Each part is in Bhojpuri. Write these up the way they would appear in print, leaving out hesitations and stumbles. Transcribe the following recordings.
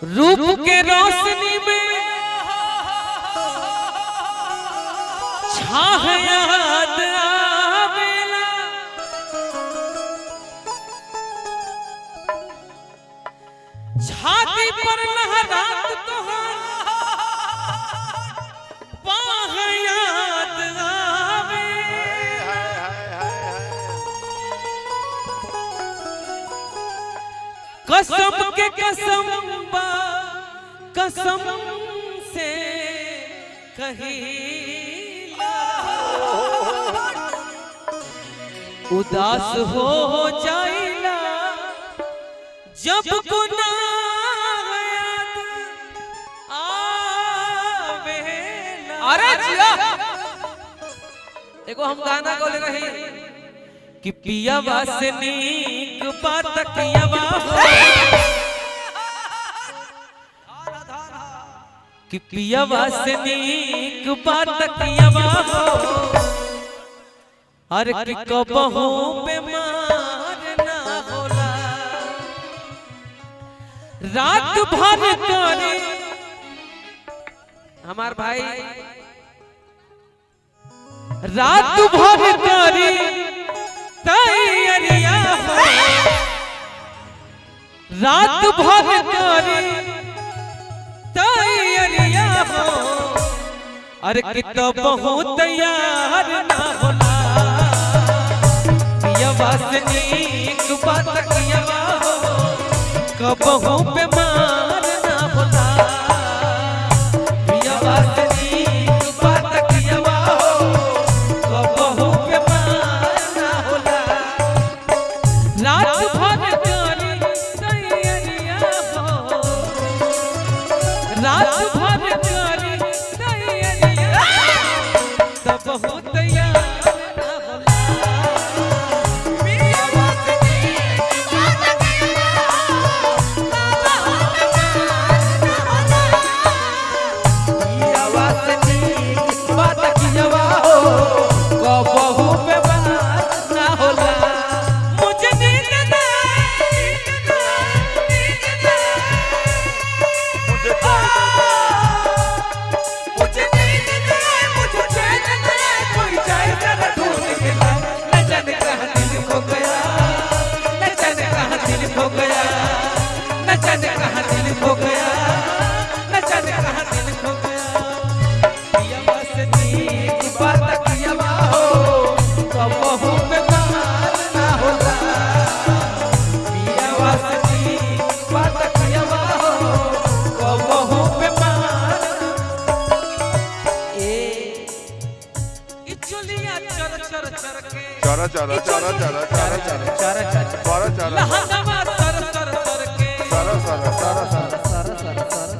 रूप के रोशनी में छाह याद आवेला, छाती पर लहरात तोहार बाह याद आवे। कसम के कसम बा कसम से कहिला, उदास हो जाइला जब गुनाह याद आवेला। अरे जिया एगो हम गाना गोले रही कि पियावा से नीक बात कियावा हो, कि पियावा से नीक बात कियावा हो, अरे कि कबहू बीमार ना होला। रात भर करे हमार भाई रात भर करे तैयारिया हो, रात भर करे तैयारिया हो, अरे कि कबहू तैयार ना होला। पियावा से नीक बात कियावा हो, कबहू बीमार ना होला। पियावा से नीक बात कियावा हो, कबहू बीमार ना होला। रात भर करे तैयारिया हो, रात भर करे तैयारिया, कबहू तैयार ना होला। चरा चरा चरा चरा चरा चरा चरा चरा लहंगा सर सर सर के चरा चरा चरा चरा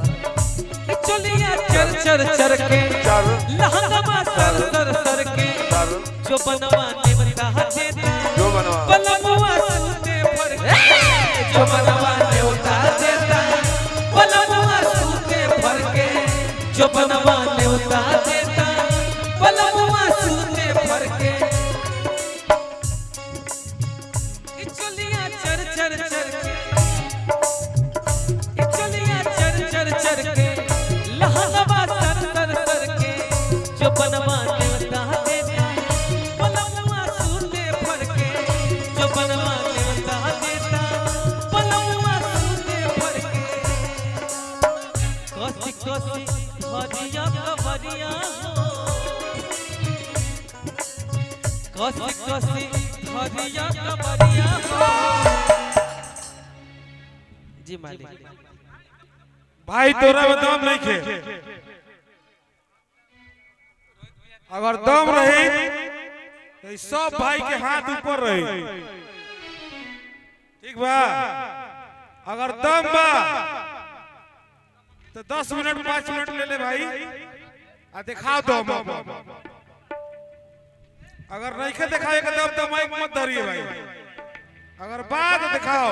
चलिया चर चर चर के चर लहंगा सर सर सर के चर जो बनवा नेवता देता जो बनवा पलमुआ सूते भर के, जो बनवा नेवता देता पलमुआ सूते भर के, जो बनवा नेवता देता पलमुआ सूते भर के। चलिया चर चर चर के चलिया चर चर चर के लहंगा सर सर सर के, जो बनवा नेवता देता पलमुआ सूते भर के, जो बनवा नेवता देता पलमुआ सूते भर के। कसी कसी भरिया कवरिया हो, कसी कसी भरिया कवरिया हो। जी मालिक भाई तोरा में दम नहीं खे, अगर दम रही तो सब भाई के हाथ ऊपर रही, ठीक बा? अगर दम बा तो 10 मिनट 5 मिनट ले ले भाई आ दिखाओ दम। अगर नहीं के दिखाए के दम तो माइक मत धरिए भाई, अगर बाद दिखाओ।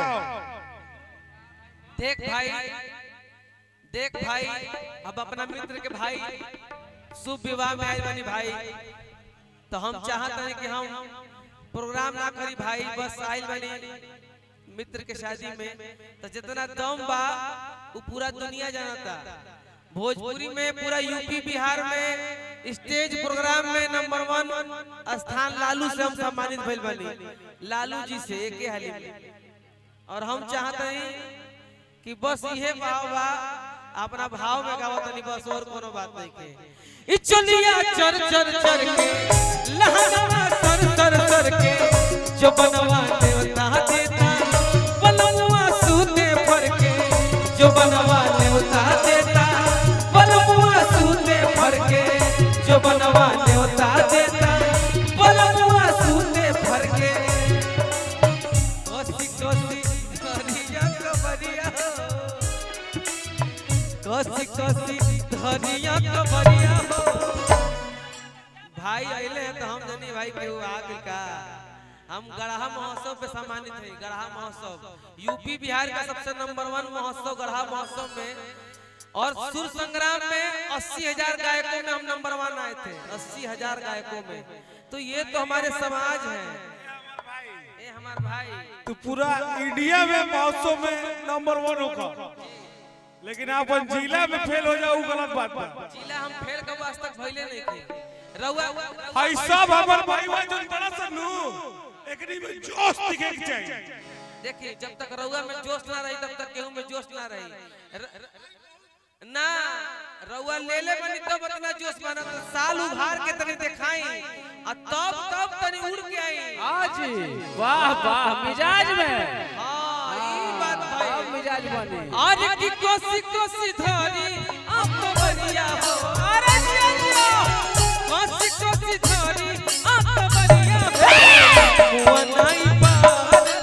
देख भाई अब अपना मित्र के भाई शुभ विवाह में आए बनी भाई, तो हम चाहते हैं कि हम प्रोग्राम ना करी भाई, बस आइल बनी मित्र के शादी में तो जितना दम बा वो पूरा दुनिया जानता। भोजपुरी में पूरा यूपी बिहार में स्टेज प्रोग्राम में नंबर 1 स्थान लालू से हम सम्मानित भइल बनी, लालू जी से एक हाली में। और हम चाहते हैं कि बस ये भाव बा अपना भाव में गावत नहीं, बस और कोनो बात नहीं के। इचलिया चर चर चर के लहंगा सर सर सर के जो बनवा देवता देता, बलमुआ सूते फर के जो बनवा देवता देता, बलमुआ सूते फर के जो बनवा देवता देता, बलमुआ सूते फर के। कोसी कोसी धरिया कबरिया, कोसी कोसी धनिया कबरिया हो। भाई आइले हैं तो हम जानी भाई केहू आ गइल का। हम गढ़ा महोत्सव पे सम्मानित है। गढ़ा महोत्सव यूपी बिहार का सबसे नंबर 1 महोत्सव गढ़ा महोत्सव में। और सुर संग्राम में 80,000 गायकों में हम नंबर 1 आए थे, 80,000 गायकों में। तो ये तो हमारे समाज है, ये हमारे भाई। तो पूरा इंडिया में महोत्सव में नंबर 1 होगा, लेकिन आप जिला में फेल हो जाओ गलत बात बा। जिला हम फेल कब आज तक भइले नहीं थे। रउआ हाय सब हमर भाईवा जन बड़ा सनु एकनी में जोश दिखे के चाहिए। देखिए जब तक रउआ में जोश ना रही तब तक केहू में जोश ना रही। ना रउआ ले ले बनी तब इतना जोश बना, तो साल उभार के तनी दिखाई और तब तनी उड़ के आई। हाँ जी, वाह वाह, मिजाज में। हां ई बात भाई मिजाज बने। आज की कोसी कोसी धरी आप तो बढ़िया हो। अरे जिया कोसी कोसी धरी आप तो बढ़िया हो। वो नहीं बनावे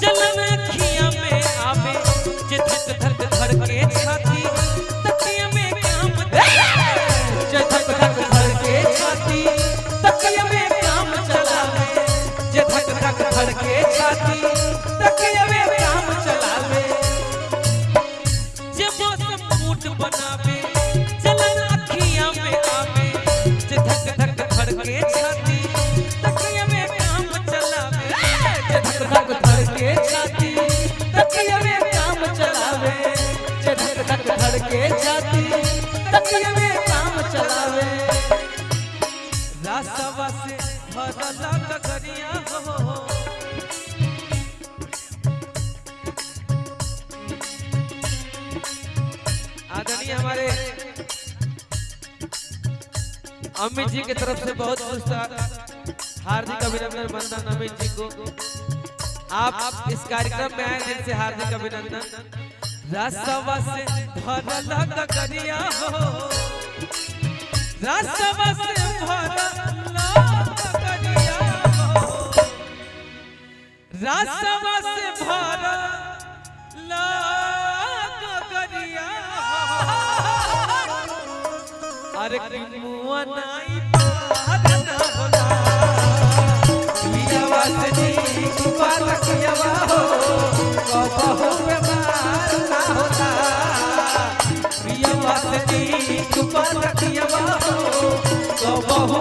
चलन अखिया में आवे, जे धक धक धड़के छाती तकिया में काम जे धक धक धड़के छाती तकिया में काम चलावे, जे धक धक धड़के छाती तकिया में काम चलावे। जे मौसम मूड बनावे चलन अखिया में आवे, जे धक धक धड़के छाती तकिया में काम चलावे, जे धक धक धड़के छाती तकिया में काम चलावे, जे धक धक धड़के छाती तकिया में काम चलावे। रासवा से भरला कगरिया हो, आदरणीय हमारे अमित जी की तरफ से बहुत हार्दिक अभिनंदन वंदन। अमित जी को आप इस कार्यक्रम में आए दिल से हार्दिक अभिनंदन। रासवा से भरला कगरिया हो, रासवा से भरला कगरिया हो, रासवा से भरला कगरिया हो। अरे मुआ नाई पारना होला, पियावा से नीक पालकियावा हो, कबहू बेमार ना होला। पियावा से नीक पालकियावा हो, कबहू